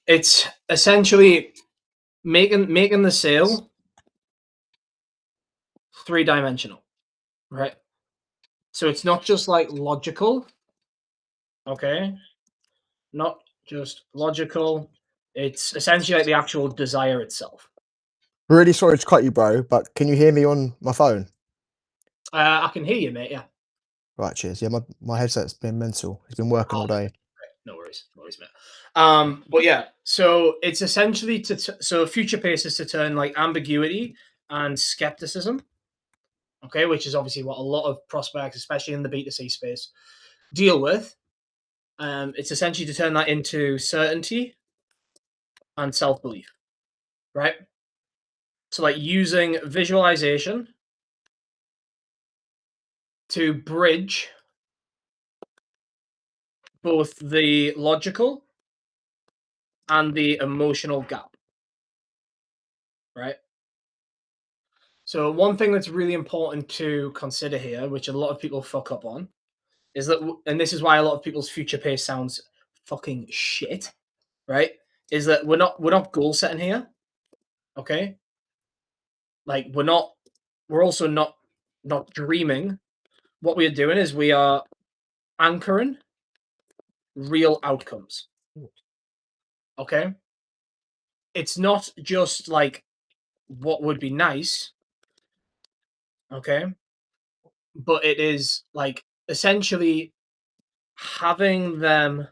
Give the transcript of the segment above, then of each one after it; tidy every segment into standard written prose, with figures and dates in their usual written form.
It's essentially making the sale three-dimensional, right? So it's not just like logical, okay? Not just logical. It's essentially like the actual desire itself. Really sorry to cut you, bro, but can you hear me on my phone? I can hear you, mate. Yeah. Right, cheers. Yeah, my headset's been mental. It's been working all day. No worries, mate. But yeah, so it's essentially so future pace is to turn like ambiguity and skepticism, okay, which is obviously what a lot of prospects, especially in the B2C space, deal with. It's essentially to turn that into certainty and self belief, right? So like using visualization to bridge both the logical and the emotional gap, right? So one thing that's really important to consider here, which a lot of people fuck up on, is that, and this is why a lot of people's future pace sounds fucking shit, right? Is that we're not goal setting here, okay? Like we're also not dreaming. What we are doing is we are anchoring real outcomes, okay? It's not just like what would be nice, okay? But it is like essentially having them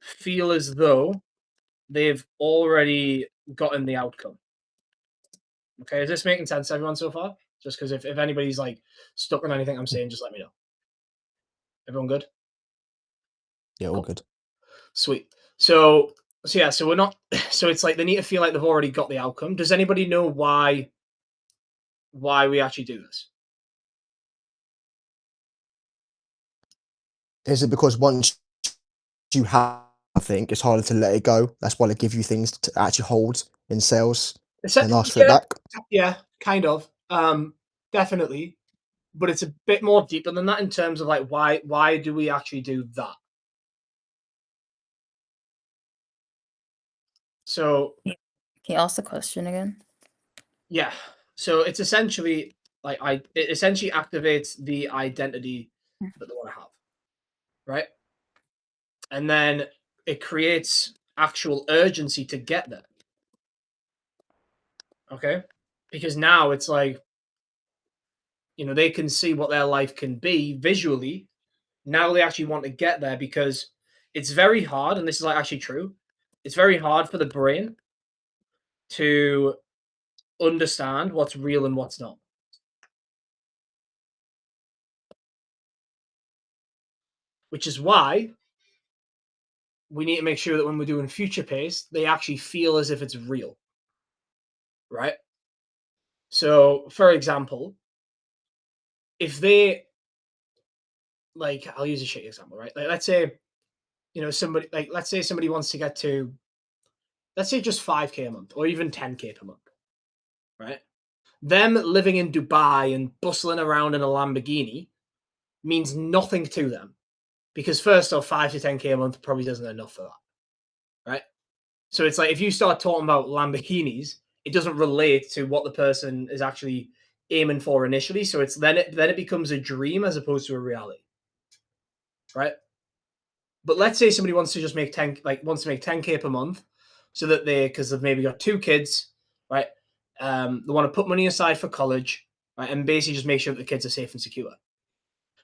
feel as though they've already gotten the outcome. Okay, is this making sense to everyone so far? Just because if anybody's like stuck on anything I'm saying, just let me know. Everyone good? Yeah, all Cool. good. Sweet. So yeah, so we're not so it's like they need to feel like they've already got the outcome. Does anybody know why we actually do this? Is it because once you have, I think it's harder to let it go? That's why they give you things to actually hold in sales and ask for it Yeah, back. yeah, kind of. Definitely. But it's a bit more deeper than that in terms of like why do we actually do that? So Can you ask the question again? yeah, so it's essentially like it essentially activates the identity that they want to have, right? And then it creates actual urgency to get there. Okay, because now it's like, you know, they can see what their life can be visually. Now they actually want to get there because it's very hard, and this is like actually true. It's very hard for the brain to understand what's real and what's not. Which is why we need to make sure that when we're doing future pace, they actually feel as if it's real. Right? So, for example, if they like, I'll use a shitty example, right? Like, let's say, you know, let's say somebody wants to get to, let's say just 5K a month or even 10K per month, right? Them living in Dubai and bustling around in a Lamborghini means nothing to them because, first off, 5 to 10K a month probably doesn't enough for that, right? So it's like if you start talking about Lamborghinis, it doesn't relate to what the person is actually aiming for initially. So it's then it becomes a dream as opposed to a reality, right? But let's say somebody wants to just make 10K per month, so that because they've maybe got 2 kids, right? They want to put money aside for college, right, and basically just make sure that the kids are safe and secure.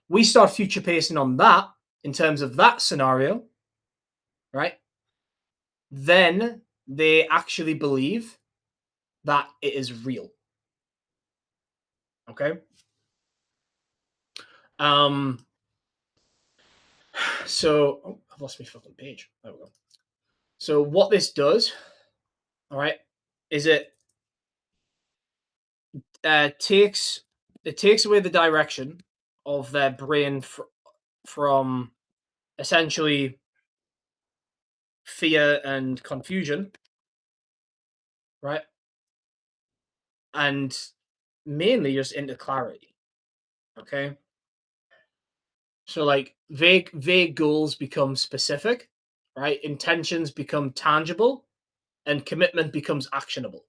We start future pacing on that in terms of that scenario, right? Then they actually believe that it is real. Okay. So I've lost my fucking page. There we go. So what this does, all right, is it takes away the direction of their brain from essentially fear and confusion, right, and mainly just into clarity. Okay. So like vague goals become specific, right? Intentions become tangible and commitment becomes actionable,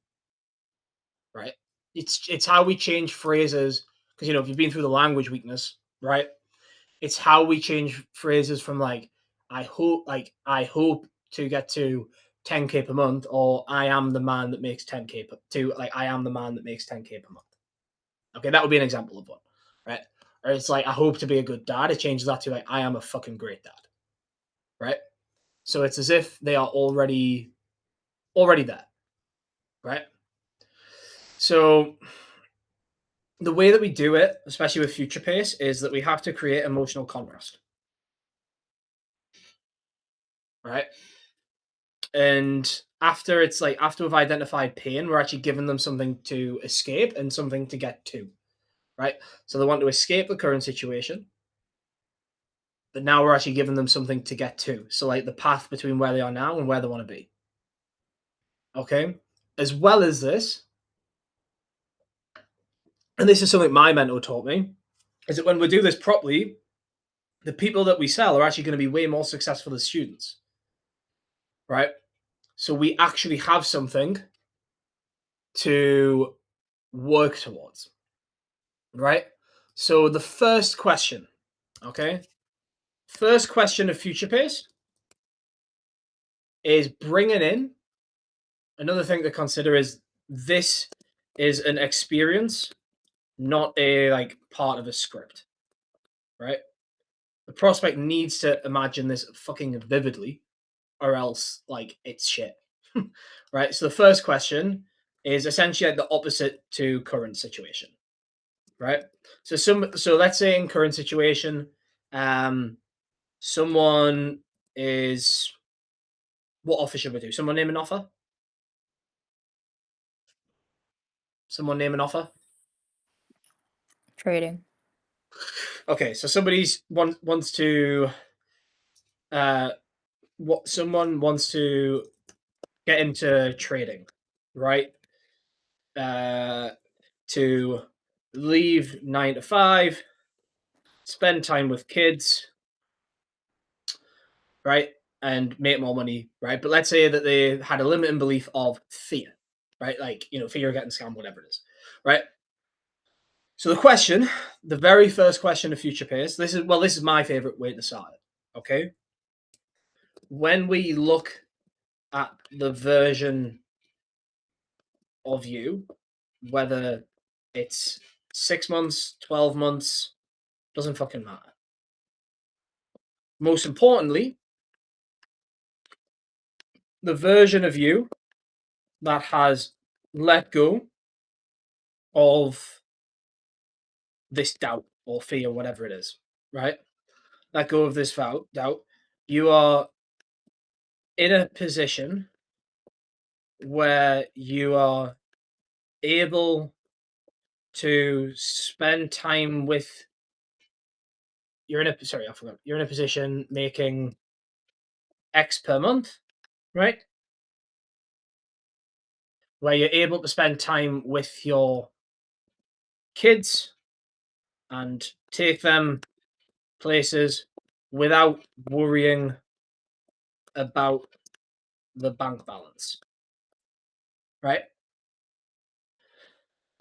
right? It's how we change phrases because if you've been through the language weakness, right? It's how we change phrases from like I hope to get to 10K per month, or I am the man that makes 10K to like I am the man that makes 10K per month. Okay, that would be an example of one, right? Or it's like I hope to be a good dad. It changes that to like I am a fucking great dad, right? So it's as if they are already there, right? So the way that we do it, especially with future pace, is that we have to create emotional contrast, right? And after we've identified pain, we're actually giving them something to escape and something to get to, right? So they want to escape the current situation, but now we're actually giving them something to get to. So like the path between where they are now and where they want to be. Okay. As well as this, and this is something my mentor taught me, is that when we do this properly, the people that we sell are actually going to be way more successful as students, right? So we actually have something to work towards, right? So the first question, okay? First question of future pace is bringing in. Another thing to consider is this is an experience, not a like part of a script, right? The prospect needs to imagine this fucking vividly, or else like it's shit, right? So the first question is essentially like the opposite to current situation, right? So let's say in current situation, someone is. What offer should we do? Someone name an offer. Someone name an offer. Trading. Okay, so somebody's wants to. Someone wants to get into trading, right? To leave 9 to 5, spend time with kids, right? And make more money, right? But let's say that they had a limiting belief of fear, right? Like, fear of getting scammed, whatever it is, right? So the very first question of future pace, this is my favorite way to start it, okay? When we look at the version of you, whether it's 6 months, 12 months, doesn't fucking matter. Most importantly, the version of you that has let go of this doubt or fear, whatever it is, right? Let go of this doubt. You are in a position where you are able to spend time with. You're in a position making X per month, right? Where you're able to spend time with your kids and take them places without worrying about the bank balance, right?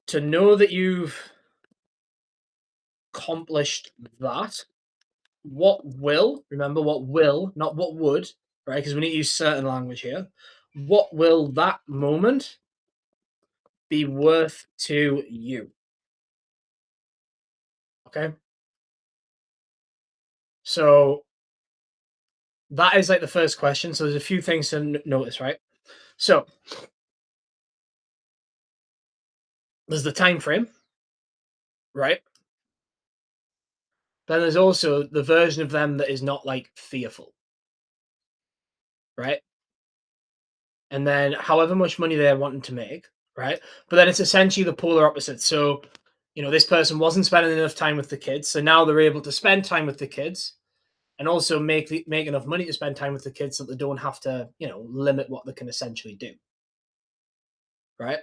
To know that you've accomplished that, what will, not what would, right? Because we need to use certain language here. What will that moment be worth to you? Okay. So that is like the first question. So there's a few things to notice, right? So there's the time frame, right? Then there's also the version of them that is not like fearful, right? And then however much money they're wanting to make, right? But then it's essentially the polar opposite. So, this person wasn't spending enough time with the kids, so now they're able to spend time with the kids, and also make enough money to spend time with the kids so that they don't have to, limit what they can essentially do, right?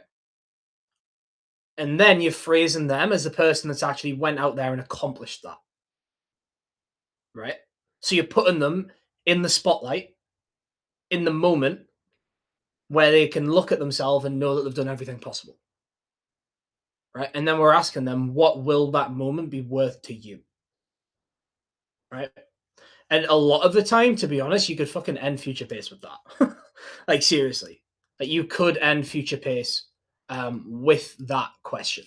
And then you're phrasing them as the person that's actually went out there and accomplished that, right? So you're putting them in the spotlight in the moment where they can look at themselves and know that they've done everything possible. Right? And then we're asking them, what will that moment be worth to you? Right? And a lot of the time, to be honest, you could fucking end Future Pace with that. Like, seriously. Like, you could end Future Pace with that question.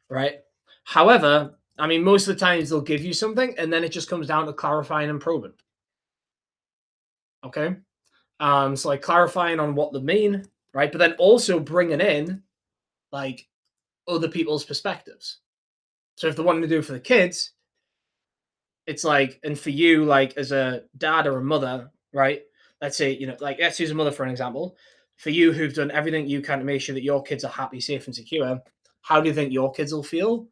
Right? However, I mean, most of the times they'll give you something and then it just comes down to clarifying and probing. Okay? So, like, clarifying on what they mean, right? But then also bringing in, like, other people's perspectives. So if they wanted to do it for the kids, it's like, and for you, like as a dad or a mother, right? Let's say, like let's use a mother for an example. For you who've done everything you can to make sure that your kids are happy, safe, and secure, how do you think your kids will feel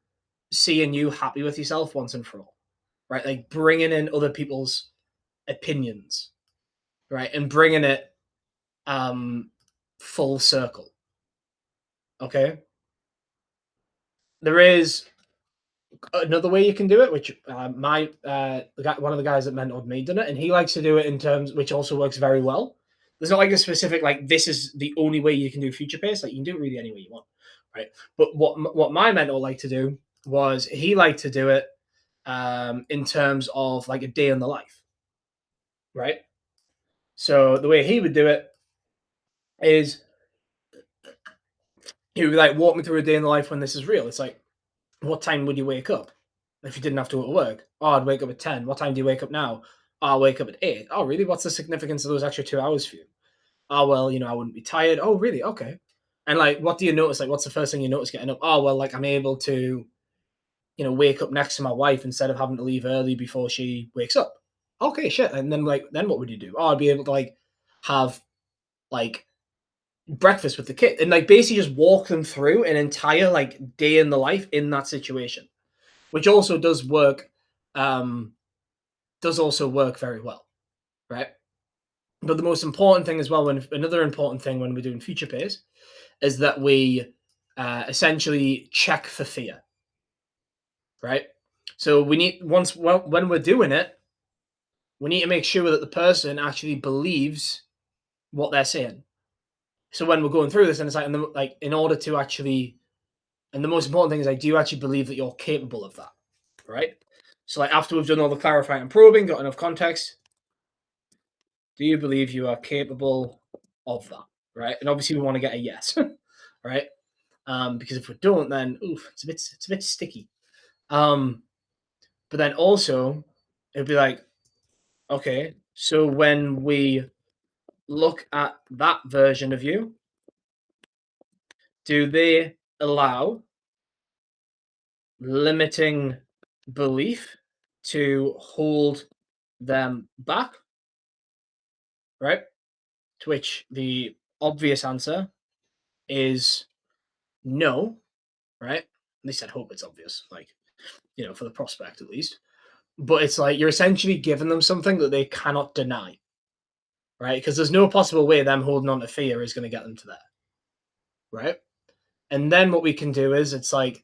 seeing you happy with yourself once and for all? Right? Like bringing in other people's opinions, right? And bringing it full circle. Okay? There is another way you can do it, which one of the guys that mentored me done it, and he likes to do it in terms which also works very well. There's not like a specific like this is the only way you can do future pace. Like you can do it really any way you want, right? But what my mentor liked to do was he liked to do it in terms of like a day in the life, right? So the way he would do it is he would like walk me through a day in the life when this is real. It's like, what time would you wake up if you didn't have to go to work? Oh, I'd wake up at 10. What time do you wake up now? Oh, I'll wake up at 8. Oh, really? What's the significance of those extra 2 hours for you? Oh, well, I wouldn't be tired. Oh, really? Okay. And like, what do you notice? Like, what's the first thing you notice getting up? Oh, well, like I'm able to, wake up next to my wife instead of having to leave early before she wakes up. Okay, shit. And then then what would you do? Oh, I'd be able to like have like breakfast with the kid and like basically just walk them through an entire like day in the life in that situation, which also does work very well, right? But the most important thing as well, another important thing when we're doing future pace is that we essentially check for fear, right? So we need when we're doing it, we need to make sure that the person actually believes what they're saying. So when we're going through this, and it's like, in order to actually, and the most important thing is, like, do you actually believe that you're capable of that, right? So like after we've done all the clarifying and probing, got enough context, do you believe you are capable of that, right? And obviously we want to get a yes, right? Because if we don't, then it's a bit sticky. But then also it'd be like, okay, so when we look at that version of you, do they allow limiting belief to hold them back, right? To which the obvious answer is no, right? At least I'd hope it's obvious, like, for the prospect at least. But it's like you're essentially giving them something that they cannot deny, right? Because there's no possible way them holding on to fear is going to get them to there, right? And then what we can do is it's like,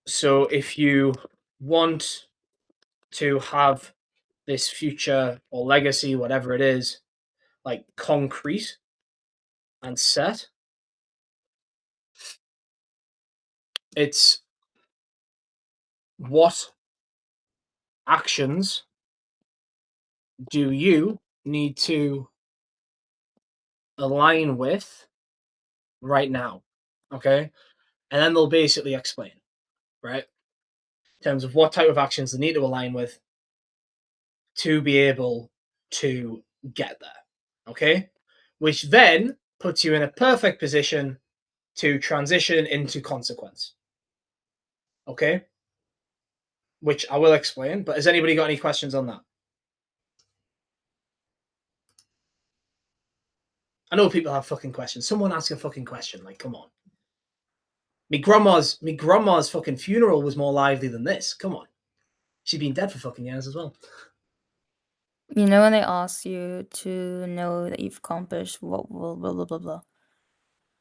so if you want to have this future or legacy, whatever it is, like concrete and set, it's what actions do you need to align with right now? Okay. And then they'll basically explain, right? In terms of what type of actions they need to align with to be able to get there. Okay. Which then puts you in a perfect position to transition into consequence. Okay. Which I will explain, but has anybody got any questions on that? I know people have fucking questions. Someone ask a fucking question. Like, come on. Me grandma's fucking funeral was more lively than this. Come on. She's been dead for fucking years as well. You know when they ask you to know that you've accomplished what will blah blah blah blah.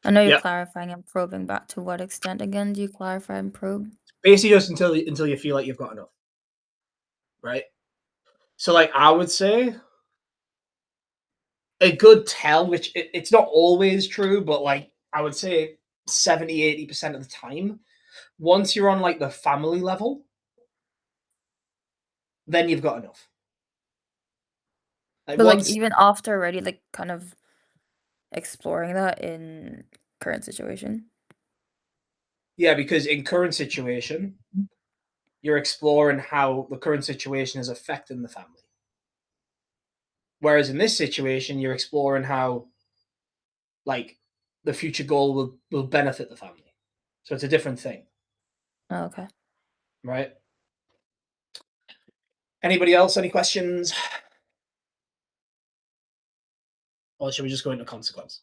I know you're Yep. clarifying and probing, back to what extent again do you clarify and probe? Basically just until you feel like you've got enough. Right? So like I would say a good tell, which it's not always true, but like I would say 70-80% of the time, once you're on like the family level, then you've got enough. Like But like once, even after already like kind of exploring that in current situation. yeah, because in current situation, you're exploring how the current situation is affecting the family. Whereas in this situation, you're exploring how like the future goal will benefit the family. So it's a different thing, Oh, okay. right? Anybody else? Any questions? Or should we just go into consequence?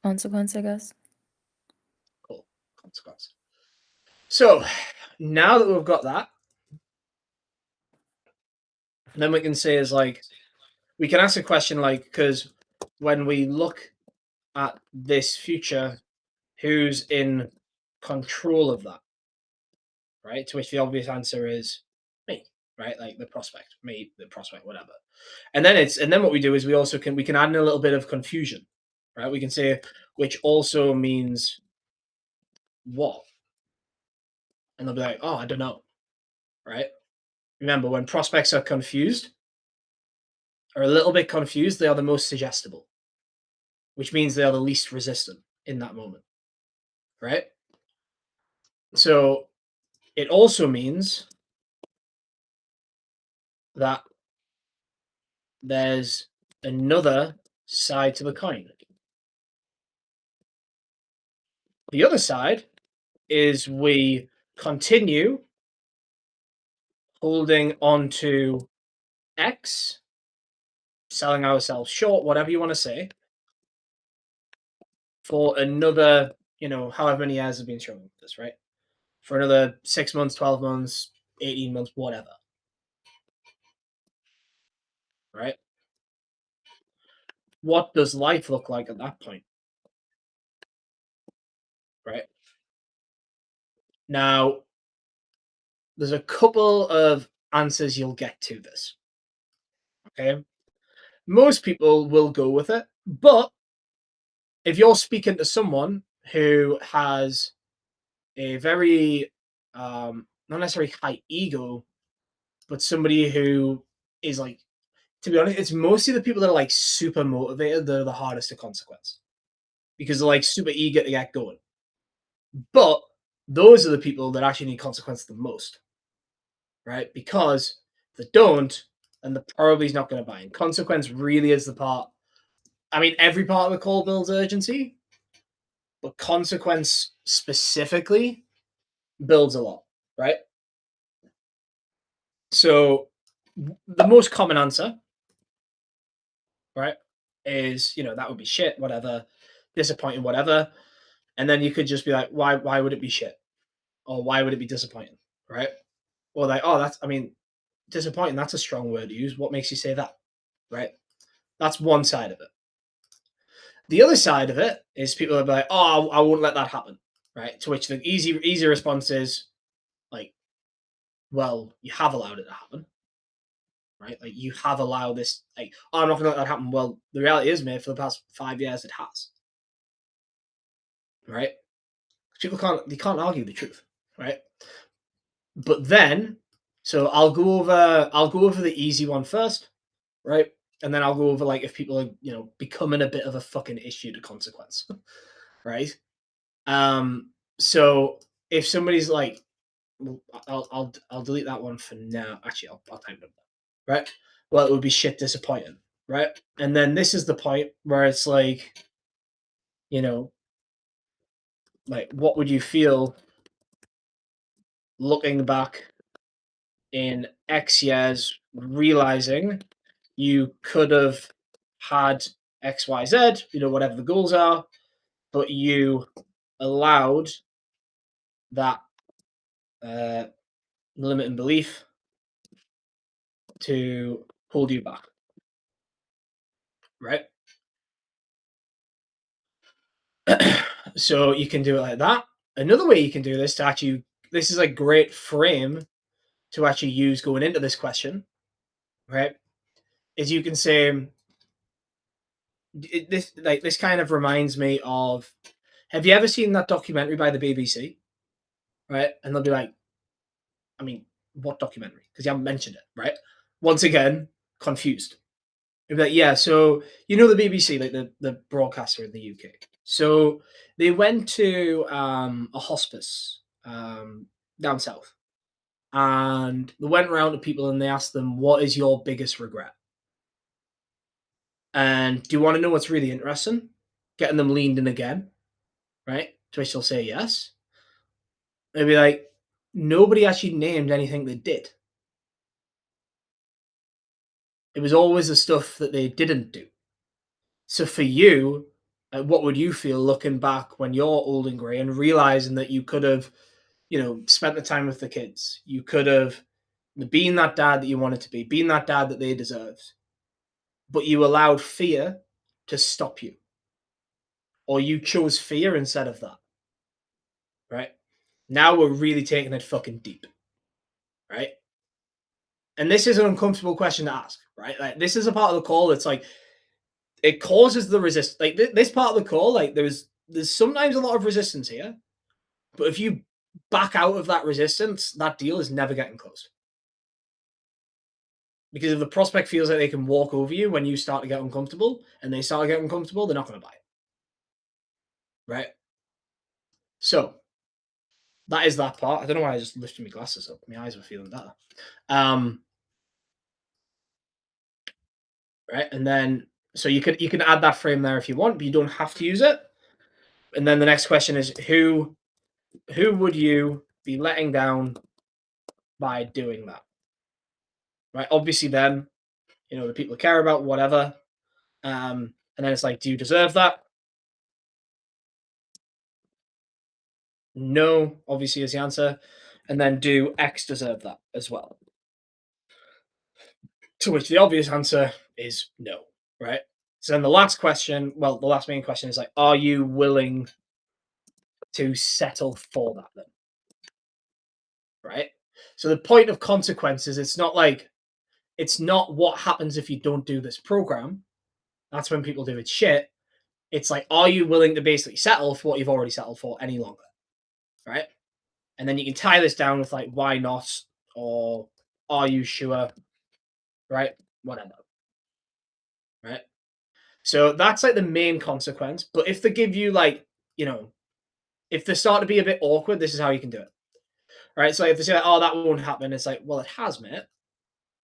Consequence, I guess. Cool. Consequence. So now that we've got that, then we can say is like, we can ask a question like, because when we look at this future, who's in control of that? Right? To which the obvious answer is me, right? Like the prospect, me, the prospect, whatever. And then what we do is we can add in a little bit of confusion, right? We can say which also means what? And they'll be like, oh, I don't know. Right? Remember, when prospects are confused, are a little bit confused, they are the most suggestible, which means they are the least resistant in that moment. Right? So it also means that there's another side to the coin. The other side is we continue holding on to X, selling ourselves short, whatever you want to say, for another, however many years have been struggling with this, right? For another 6 months, 12 months, 18 months, whatever. Right? What does life look like at that point? Right? Now, there's a couple of answers you'll get to this. Okay? Most people will go with it, but if you're speaking to someone who has a very not necessarily high ego, but somebody who is like, to be honest, it's mostly the people that are like super motivated that are the hardest to consequence because they're like super eager to get going. But those are the people that actually need consequence the most, right? Because if they don't, then they're probably not going to buy in. Consequence really is the part. I mean, every part of the call builds urgency, but consequence specifically builds a lot, right? So the most common answer, right, is that would be shit, whatever, disappointing, whatever, and then you could just be like, why would it be shit, or why would it be disappointing, right? Or like, oh, disappointing. That's a strong word to use. What makes you say that, right? That's one side of it. The other side of it is people are like, oh, I won't let that happen, right? To which the easy response is like, well, you have allowed it to happen, right? Like you have allowed this. Like, oh, I'm not going to let that happen. Well, the reality is, mate, for the past 5 years, it has, right? People can't argue the truth, right? But then, so I'll go over the easy one first, right? And then I'll go over like if people are becoming a bit of a fucking issue to consequence, right? So if somebody's like, I'll delete that one for now. Actually, I'll type it up, right? Well, it would be shit disappointing, right? And then this is the point where it's like, like what would you feel looking back in X years, realizing you could have had X, Y, Z, whatever the goals are, but you allowed that limiting belief to hold you back, right? So you can do it like that. Another way you can do this this is a great frame to actually use going into this question, right? is you can say this kind of reminds me of. Have you ever seen that documentary by the BBC? Right, and they'll be like, I mean, what documentary? Because you haven't mentioned it, right? Once again, confused. They'll be like, yeah, so you know the BBC, like the broadcaster in the UK. So they went to a hospice down south, and they went around to people and they asked them, "What is your biggest regret?" And do you want to know what's really interesting? Getting them leaned in again, right? To which they'll say yes. They'll be like, nobody actually named anything they did. It was always the stuff that they didn't do. So for you, what would you feel looking back when you're old and grey and realizing that you could have, spent the time with the kids? You could have been that dad that you wanted to be, been that dad that they deserved, but you allowed fear to stop you, or you chose fear instead of that, right? Now we're really taking it fucking deep, right? And this is an uncomfortable question to ask, right? Like this is a part of the call that's like it causes the resist. Like this part of the call, like there's sometimes a lot of resistance here, but if you back out of that resistance, that deal is never getting closed. Because if the prospect feels like they can walk over you when you start to get uncomfortable and they start to get uncomfortable, they're not going to buy it. Right? So that is that part. I don't know why I just lifted my glasses up. My eyes were feeling better. Right? And then so you can add that frame there if you want, but you don't have to use it. And then the next question is who would you be letting down by doing that? Right? Obviously then, the people care about, whatever. And then it's like, do you deserve that? No, obviously, is the answer. And then do X deserve that as well? To which the obvious answer is no, right? So then the last question, the last main question is like, are you willing to settle for that then? Right? So the point of consequences, it's not what happens if you don't do this program. That's when people do it shit. It's like, are you willing to basically settle for what you've already settled for any longer? Right? And then you can tie this down with like, why not? Or are you sure? Right? Whatever. Right? So that's like the main consequence. But if they give you like, if they start to be a bit awkward, this is how you can do it. Right? So if they say, like, oh, that won't happen, it's like, well, it has, mate.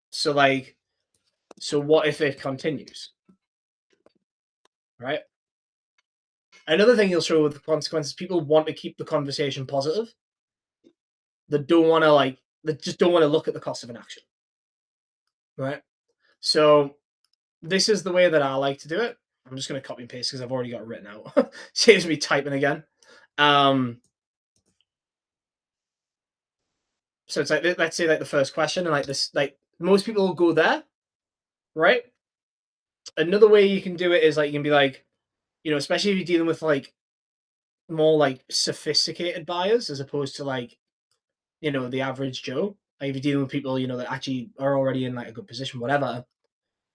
So what if it continues? Right? Another thing you'll show with the consequences, people want to keep the conversation positive. They don't want to they just don't want to look at the cost of inaction. Right? So this is the way that I like to do it. I'm just going to copy and paste because I've already got it written out. Saves me typing again. So it's like, let's say like the first question and like this, like most people will go there, right? Another way you can do it is like, you can be like, especially if you're dealing with like more like sophisticated buyers as opposed to like, the average Joe. Like if you're dealing with people, that actually are already in like a good position, whatever.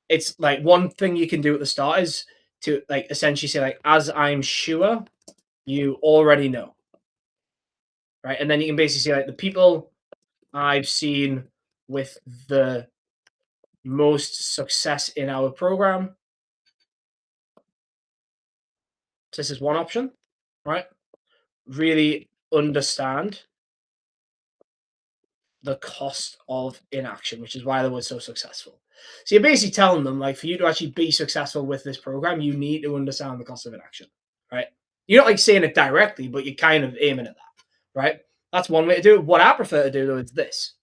It's like one thing you can do at the start is to like essentially say like, as I'm sure you already know. Right. And then you can basically say like the people I've seen with the most success in our program. So this is one option, right? Really understand the cost of inaction, which is why they were so successful. So you're basically telling them, like, for you to actually be successful with this program, you need to understand the cost of inaction, right? You're not like saying it directly, but you're kind of aiming at that, right? That's one way to do it. What I prefer to do though is this,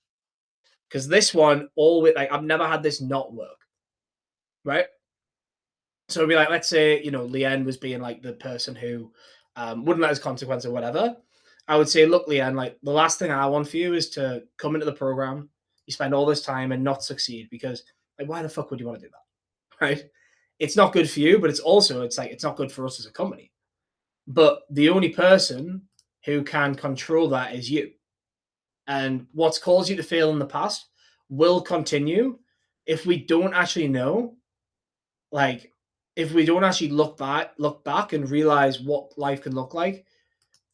because this one always like I've never had this not work, right? So it'd be like, let's say, Leanne was being like the person who wouldn't let us consequence or whatever. I would say, look, Leanne, like the last thing I want for you is to come into the program, you spend all this time and not succeed because like, why the fuck would you want to do that? Right? It's not good for you, but it's not good for us as a company. But the only person who can control that is you. And what's caused you to fail in the past will continue if we don't actually know, like, if we don't actually look back and realize what life can look like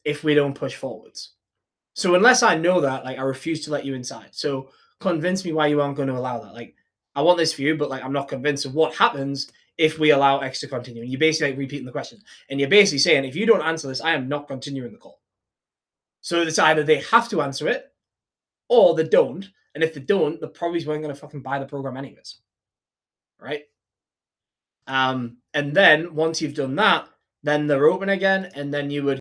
if we don't push forwards. So unless I know that, like, I refuse to let you inside. So convince me why you aren't going to allow that. Like, I want this for you, but like, I'm not convinced of what happens if we allow X to continue. And you're basically like repeating the question. And you're basically saying, if you don't answer this, I am not continuing the call. So it's either they have to answer it or they don't. And if they don't, they probably weren't going to fucking buy the program anyways. Right? And then once you've done that, then they're open again, and then you would